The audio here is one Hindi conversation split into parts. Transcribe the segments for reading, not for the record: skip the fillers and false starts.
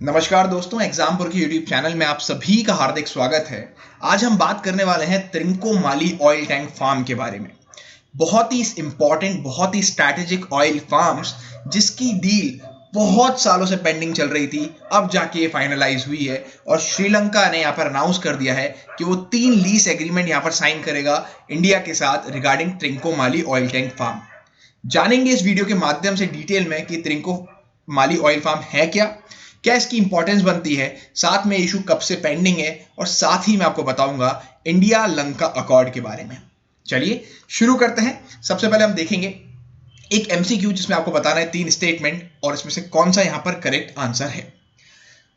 नमस्कार दोस्तों, एग्जामपुर की यूट्यूब चैनल में आप सभी का हार्दिक स्वागत है। आज हम बात करने वाले हैं त्रिंकोमाली ऑयल टैंक फार्म के बारे में। बहुत ही इंपॉर्टेंट, बहुत ही स्ट्रैटेजिक ऑयल फार्म्स जिसकी डील बहुत सालों से पेंडिंग चल रही थी, अब जाके ये फाइनलाइज हुई है और श्रीलंका ने यहाँ पर अनाउंस कर दिया है कि वो 3 लीज एग्रीमेंट यहाँ पर साइन करेगा इंडिया के साथ regarding Trincomalee oil tank farm. जानेंगे इस वीडियो के माध्यम से डिटेल में कि त्रिंकोमाली ऑयल फार्म है क्या, क्या इसकी इंपॉर्टेंस बनती है, साथ में इशू कब से पेंडिंग है और साथ ही मैं आपको बताऊंगा इंडिया लंका अकॉर्ड के बारे में। चलिए शुरू करते हैं। सबसे पहले हम देखेंगे एक एमसीक्यू जिसमें आपको बताना है 3 स्टेटमेंट और इसमें से कौन सा यहां पर करेक्ट आंसर है।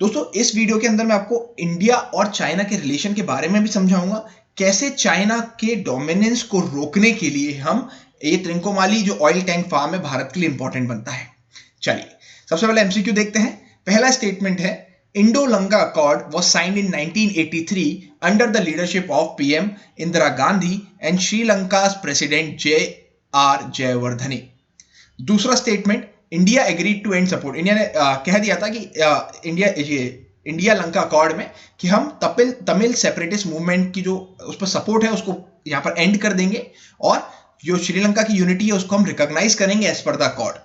दोस्तों, इस वीडियो के अंदर मैं आपको इंडिया और चाइना के रिलेशन के बारे में भी समझाऊंगा, कैसे चाइना के डोमिनेंस को रोकने के लिए हम ये त्रिंकोमाली जो ऑयल टैंक फार्म है भारत के लिए इंपॉर्टेंट बनता है। चलिए सबसे पहले एमसीक्यू देखते हैं। पहला स्टेटमेंट है, इंडो-लंका accord was signed in 1983 under the leadership of PM Indira Gandhi and श्रीलंका's president JR. Jayewardene. दूसरा statement, India agreed to and support. India ने कह दिया था कि इंडिया लंका अकॉर्ड में कि हम तमिल सेपरेटिस्ट मूवमेंट की जो उस पर सपोर्ट है उसको यहां पर एंड कर देंगे और जो श्रीलंका की यूनिटी है उसको हम रिकॉग्नाइज करेंगे एज पर द अकॉर्ड।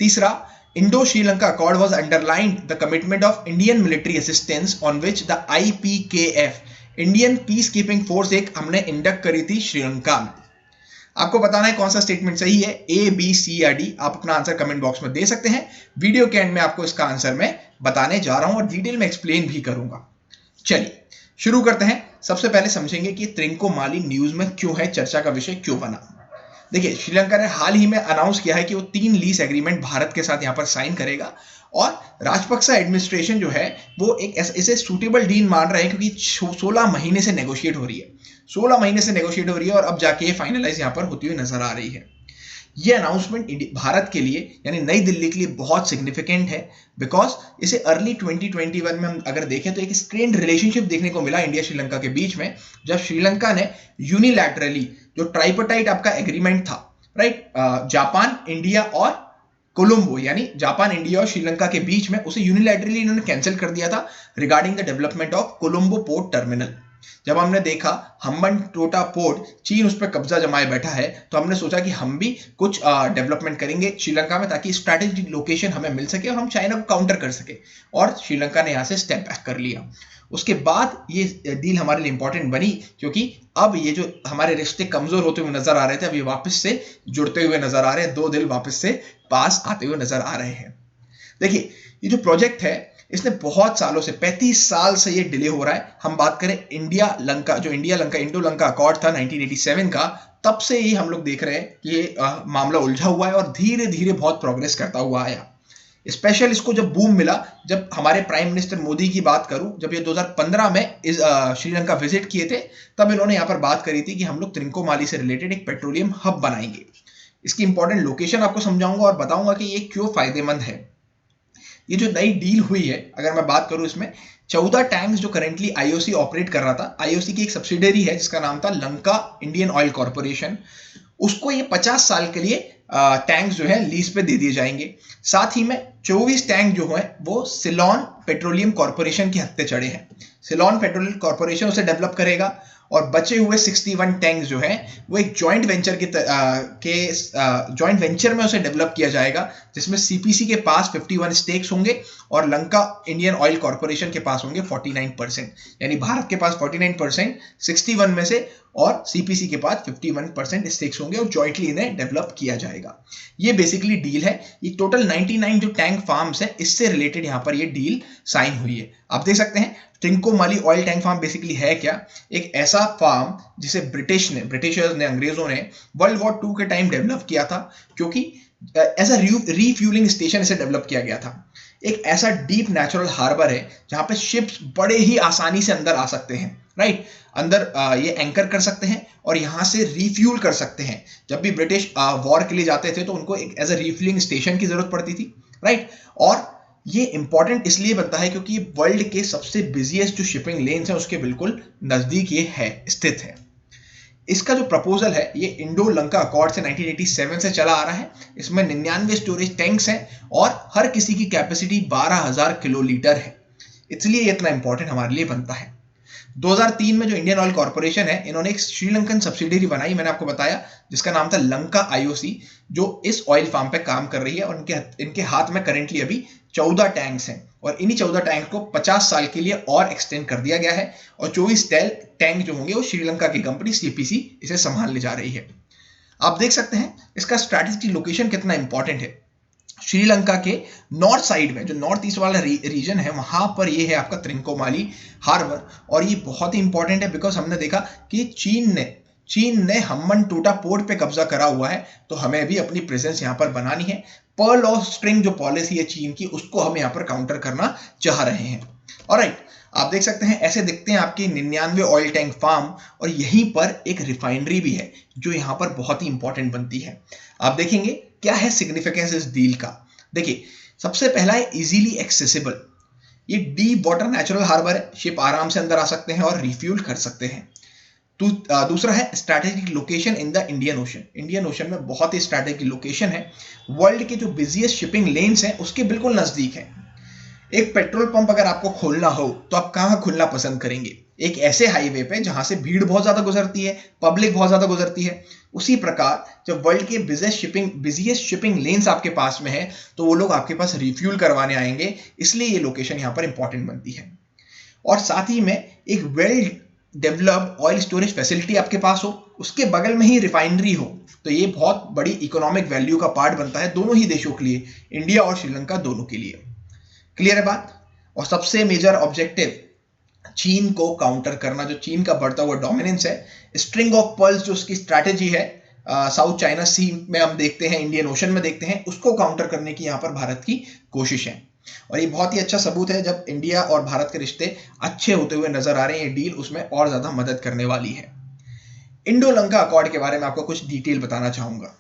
तीसरा, Indo-Sri-Lanka Accord was underlined the commitment of Indian military assistance on which the IPKF Indian Peacekeeping Force एक हमने इंडक्ट करी थी श्रीलंका में। आपको बताना है कौन सा स्टेटमेंट सही है, ए, बी, सी या डी। आप अपना आंसर कमेंट बॉक्स में दे सकते हैं। वीडियो के एंड में आपको इसका आंसर मैं बताने जा रहा हूं और डिटेल में एक्सप्लेन भी करूंगा। चलिए शुरू करते हैं। सबसे पहले समझेंगे कि त्रिंकोमाली न्यूज में क्यों है, चर्चा का विषय क्यों बना। देखिए, श्रीलंका ने हाल ही में अनाउंस किया है कि वो 3 लीज एग्रीमेंट भारत के साथ यहां पर साइन करेगा और राजपक्सा एडमिनिस्ट्रेशन जो है वो एक इसे सूटेबल डील मान रहे हैं क्योंकि 16 महीने से नेगोशिएट हो रही है। 16 महीने से नेगोशिएट हो रही है और अब जाके फाइनलाइज यहां पर होती हुई नजर आ रही है। ये अनाउंसमेंट भारत के लिए यानी नई दिल्ली के लिए बहुत सिग्निफिकेंट है, बिकॉज इसे अर्ली 2021 में हम अगर देखें तो एक स्ट्रेन्ड रिलेशनशिप देखने को मिला इंडिया श्रीलंका के बीच में, जब श्रीलंका ने यूनिलैटरली जो ट्राइपार्टाइट आपका एग्रीमेंट था, राइट, जापान, इंडिया और कोलंबो, यानी जापान, इंडिया और श्रीलंका के बीच में, उसे यूनिलैटरली इन्होंने कैंसिल कर दिया था regarding the development of Colombo port terminal. जब हमने देखा हम्बनटोटा पोर्ट चीन उस पर कब्जा जमाए बैठा है, तो हमने सोचा कि हम भी कुछ डेवलपमेंट करेंगे श्रीलंका में ताकि स्ट्रैटेजिक लोकेशन हमें मिल सके और हम चाइना को काउंटर कर सके, और श्रीलंका ने यहां से स्टेप बैक कर लिया। उसके बाद ये डील हमारे लिए इंपॉर्टेंट बनी क्योंकि अब ये जो हमारे रिश्ते कमजोर होते हुए नजर आ रहे थे, अब ये वापस से जुड़ते हुए नजर आ रहे हैं, 2 दिल वापस से पास आते हुए नजर आ रहे हैं। देखिए, ये जो प्रोजेक्ट है इसने बहुत सालों से, 35 साल से ये डिले हो रहा है। हम बात करें इंडिया लंका, जो इंडो लंका अकॉर्ड था 1987 का, तब से ही हम लोग देख रहे हैं कि ये मामला उलझा हुआ है और धीरे धीरे बहुत प्रोग्रेस करता हुआ आया। स्पेशल इसको जब बूम मिला, जब हमारे प्राइम मिनिस्टर मोदी की बात करूं, जब ये 2015 में श्रीलंका विजिट किए थे, तब इन्होंने यहां पर बात करी थी कि हम लोग त्रिंकोमाली से रिलेटेड एक पेट्रोलियम हब बनाएंगे। इसकी इंपॉर्टेंट लोकेशन आपको समझाऊंगा और बताऊंगा कि ये क्यों फायदेमंद है। ये जो नई डील हुई है, अगर मैं बात करूं, इसमें 14 टैंक्स जो करेंटली आईओसी ऑपरेट कर रहा था, आईओसी की एक सब्सिडरी है जिसका नाम था लंका इंडियन ऑयल कॉर्पोरेशन, उसको ये 50 साल के लिए टैंक्स जो है लीज पे दे दिए जाएंगे। साथ ही में 24 टैंक जो है वो सिलोन पेट्रोलियम कॉर्पोरेशन के हत्थे चढ़े हैं। सिलोन पेट्रोलियम कॉर्पोरेशन उसे डेवलप करेगा और बचे हुए 61 टैंक्स जो हैं वो एक जॉइंट वेंचर जॉइंट वेंचर में उसे डेवलप किया जाएगा, जिसमें सीपीसी के पास 51 स्टेक्स होंगे और लंका इंडियन ऑयल कॉर्पोरेशन के पास होंगे 49%, यानी भारत के पास 49%, 61 में से, और सीपीसी के पास 51% स्टेक्स होंगे और जॉइंटली इन्हें डेवलप किया जाएगा। ये बेसिकली डील है। ये टोटल 99 जो टैंक फार्म्स है इससे रिलेटेड यहां पर ये डील साइन हुई है। आप देख सकते हैं Trincomalee oil tank farm basically है क्या, एक ऐसा फार्म जिसे ब्रिटिशर्स ने, अंग्रेजों ने वर्ल्ड वॉर 2 के टाइम डेवलप किया था, क्योंकि ऐसा रिफ्यूलिंग स्टेशन इसे डेवलप किया गया था। एक ऐसा डीप नेचुरल हार्बर है जहां पे शिप्स बड़े ही आसानी से अंदर आ सकते हैं, राइट, अंदर ये एंकर कर सकते हैं और यहां से रिफ्यूल कर सकते हैं। जब भी ब्रिटिश वॉर के लिए जाते थे तो उनको एक एज अ रिफ्यूलिंग स्टेशन की जरूरत पड़ती थी, राइट। और ये इंपॉर्टेंट इसलिए बनता है क्योंकि वर्ल्ड के सबसे बिजिएस्ट जो शिपिंग लेन्स हैं उसके बिल्कुल नजदीक ये है, स्थित है। इसका जो प्रपोजल है ये इंडो लंका अकॉर्ड से 1987 से चला आ रहा है। इसमें 99 स्टोरेज टैंक्स हैं और हर किसी की कैपेसिटी 12,000 किलोलीटर है, इसलिए ये इतना इंपॉर्टेंट हमारे लिए बनता है। 2003 में जो इंडियन ऑयल कॉर्पोरेशन है, इन्होंने एक श्रीलंकन सब्सिडरी बनाई, मैंने आपको बताया, जिसका नाम था लंका आईओसी, जो इस ऑयल फार्म पे काम कर रही है। और इनके हाथ में करेंटली अभी 14 टैंक्स हैं और इन्हीं 14 टैंक को 50 साल के लिए और एक्सटेंड कर दिया गया है और 24 टैंक जो होंगे वो श्रीलंका की कंपनी सीपीसी इसे संभालने जा रही है। आप देख सकते हैं इसका स्ट्रैटेजिक लोकेशन कितना इंपॉर्टेंट है। श्रीलंका के नॉर्थ साइड में, जो नॉर्थ ईस्ट वाला रीजन है, वहां पर ये है आपका त्रिंकोमाली हार्बर। और ये बहुत ही इंपॉर्टेंट है बिकॉज हमने देखा कि चीन ने हम्बनटोटा पोर्ट पे कब्जा करा हुआ है, तो हमें भी अपनी प्रेजेंस यहाँ पर बनानी है। पर्ल ऑफ स्ट्रिंग जो पॉलिसी है चीन की, उसको हम यहाँ पर काउंटर करना चाह रहे हैं। ऑलराइट, आप देख सकते हैं ऐसे दिखते हैं आपकी 99 ऑयल टैंक फार्म और यहीं पर एक रिफाइनरी भी है जो यहाँ पर बहुत ही इंपॉर्टेंट बनती है। आप देखेंगे क्या है सिग्निफिकेंस इस डील का। देखिए, सबसे पहला है इजीली एक्सेसिबल। ये डीप वाटर नेचुरल हार्बर है, शिप आराम से अंदर आ सकते हैं और रिफ्यूल कर सकते हैं। दूसरा है strategic location in the Indian ocean. Indian ocean में बहुत ही स्ट्रैटेजिक लोकेशन है, वर्ल्ड के जो बिजिएस्ट शिपिंग लेन्स हैं उसके बिल्कुल नजदीक है। एक पेट्रोल पंप अगर आपको खोलना हो तो आप कहां खोलना पसंद करेंगे? एक ऐसे हाईवे पे जहां से भीड़ बहुत ज्यादा गुजरती है, पब्लिक बहुत ज्यादा गुजरती है। उसी प्रकार जब वर्ल्ड के बिजिएस्ट शिपिंग लेन्स आपके पास में है तो वो लोग आपके पास रिफ्यूल करवाने आएंगे, इसलिए ये लोकेशन यहां पर इंपॉर्टेंट बनती है। और साथ ही में एक well developed oil storage facility आपके पास हो, उसके बगल में ही रिफाइनरी हो, तो ये बहुत बड़ी इकोनॉमिक वैल्यू का पार्ट बनता है दोनों ही देशों के लिए, इंडिया और श्रीलंका दोनों के लिए। क्लियर है बात? और सबसे मेजर ऑब्जेक्टिव चीन को काउंटर करना, जो चीन का बढ़ता हुआ डोमिनेंस है, स्ट्रिंग ऑफ पर्ल्स जो उसकी स्ट्रैटेजी है साउथ चाइना सी में हम देखते हैं, इंडियन ओशन में देखते हैं, उसको काउंटर करने की यहाँ पर भारत की कोशिश है। और ये बहुत ही अच्छा सबूत है, जब इंडिया और भारत के रिश्ते अच्छे होते हुए नजर आ रहे हैं, ये डील उसमें और ज्यादा मदद करने वाली है। इंडो लंका अकॉर्ड के बारे में आपको कुछ डिटेल बताना चाहूंगा।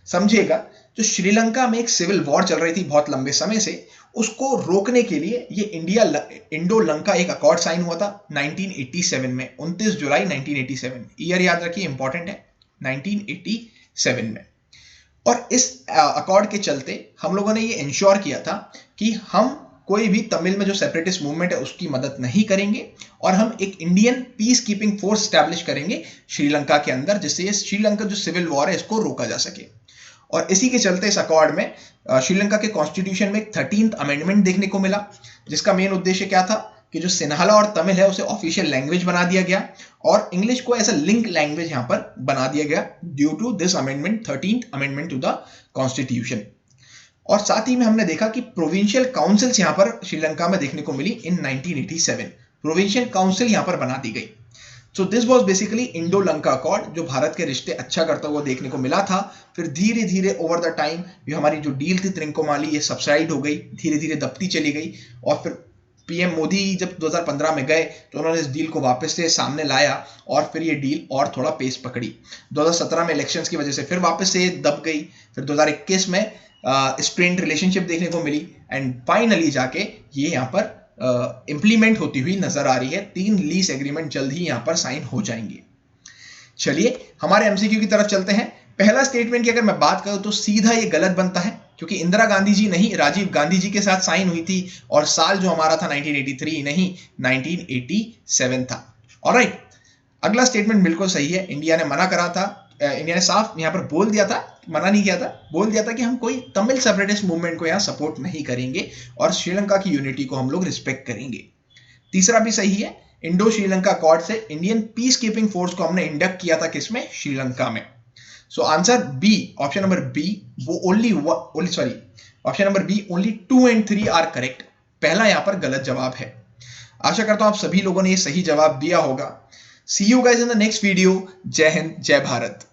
समझिएगा, जो श्रीलंका में एक सिविल वॉर चल रही थी बहुत लंबे समय से, उसको रोकने के लिए ये इंडो लंका एक अकॉर्ड साइन हुआ था 1987 में, 29 जुलाई 1987। ईयर याद रखिए, इंपॉर्टेंट है, 1987 में। और इस अकॉर्ड के चलते हम लोगों ने ये इंश्योर किया था कि हम कोई भी तमिल में जो सेपरेटिस्ट मूवमेंट है उसकी मदद नहीं करेंगे और हम एक Indian peace keeping force establish करेंगे श्रीलंका के अंदर, जिससे श्रीलंका जो सिविल वॉर है इसको रोका जा सके। और इसी के चलते इस अकॉर्ड में श्रीलंका के कॉन्स्टिट्यूशन में एक 13th अमेंडमेंट देखने को मिला, जिसका मेन उद्देश्य क्या था कि जो सिन्हाला और तमिल है उसे ऑफिशियल लैंग्वेज बना दिया गया और इंग्लिश को एज अ लिंक लैंग्वेज यहां पर बना दिया गया due to this amendment, 13th amendment to the constitution. और साथ ही में हमने देखा कि प्रोविंशियल काउंसिल्स यहां पर श्रीलंका में देखने को मिली इन 1987। प्रोविंशियल काउंसिल यहां पर बना दी गई। So this was basically Indo Lanka accord, जो भारत के रिश्ते अच्छा करता हुआ देखने को मिला था। फिर धीरे धीरे ओवर द टाइम ये हमारी जो डील थी त्रिंकोमाली, ये सबसाइड हो गई, धीरे धीरे दबती चली गई। और फिर पीएम मोदी जब 2015 में गए तो उन्होंने इस डील को वापस से सामने लाया और फिर ये डील और थोड़ा पेस पकड़ी। 2017 में इलेक्शंस की वजह से फिर वापस से दब गई। फिर 2021 में स्ट्रेन्ड रिलेशनशिप देखने को मिली एंड फाइनली जाके ये यहाँ पर इंप्लीमेंट होती हुई नजर आ रही है। 3 लीज एग्रीमेंट जल्द ही यहां पर साइन हो जाएंगे। चलिए हमारे एमसीक्यू की तरफ चलते हैं। पहला स्टेटमेंट की अगर मैं बात करूं तो सीधा ये गलत बनता है, क्योंकि इंदिरा गांधी जी नहीं, राजीव गांधी जी के साथ साइन हुई थी और साल जो हमारा था 1983 नहीं, 1987 था। ऑलराइट, अगला स्टेटमेंट बिल्कुल सही है। इंडिया ने मना करा था, इंडिया ने साफ यहां पर बोल दिया था, मना नहीं किया था, बोल दिया था कि हम कोई तमिल सेपरेटिस्ट मूवमेंट को यहां सपोर्ट नहीं करेंगे और श्रीलंका की यूनिटी को हम लोग रिस्पेक्ट करेंगे। तीसरा भी सही है, इंडो श्रीलंका अकॉर्ड से इंडियन पीस कीपिंग फोर्स को हमने इंडक्ट किया था किसमें? श्रीलंका में। So answer B, option number B, वो option number B only 2 and 3 are correct. पहला यहां पर गलत जवाब है। आशा करता हूं आप सभी लोगों ने ये सही जवाब दिया होगा। See you guys in the next video. Jai Hind, जय भारत।